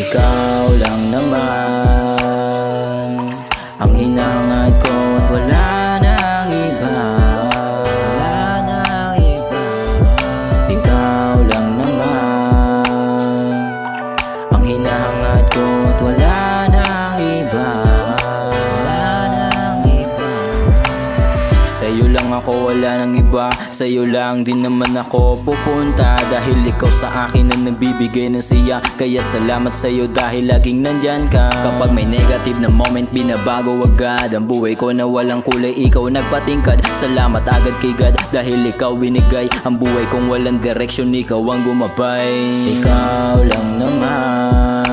Ikaw lang naman ang hinahangad ko at wala nang iba. Wala nang iba. Ikaw lang naman ang hinahangad ko at wala nang iba. Wala nang iba. Sa'yo lang ako, wala nang iba. Sa'yo lang din naman ako pupunta, dahil ikaw sa akin ang nagbibigay ng saya. Kaya salamat sa'yo dahil laging nandyan ka. Kapag may negative na moment, binabago agad ang buhay ko na walang kulay. Ikaw nagpatingkad, salamat agad kay God, dahil ikaw binigay ang buhay kong walang direksyon. Ikaw ang gumabay. Ikaw lang naman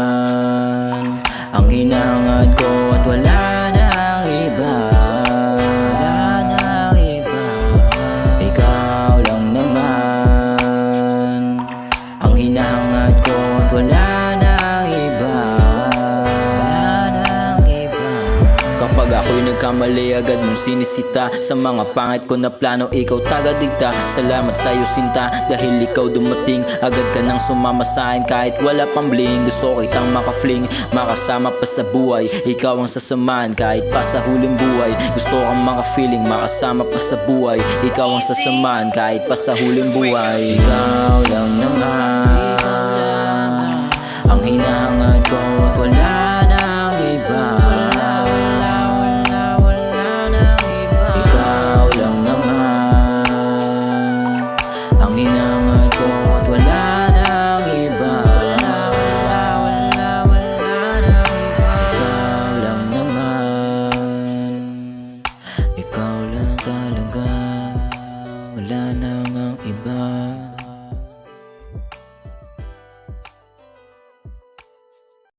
ang hinahangad ko at wala nang iba. Hinahangad ko at wala nang iba. Wala nang iba. Kapag ako'y nagkamali, agad mong sinisita. Sa mga pangit ko na plano, ikaw tagadigta. Salamat sa'yo sinta, dahil ikaw dumating. Agad ka nang sumama sa'kin kahit wala pang bling. Gusto kitang makafling, makasama pa sa buhay. Ikaw ang sasamahan kahit pa sa huling buhay. Gusto kang makafeeling, makasama pa sa buhay. Ikaw ang sasamahan kahit pa sa huling buhay. Ikaw lang naman ang hinahangad ko at wala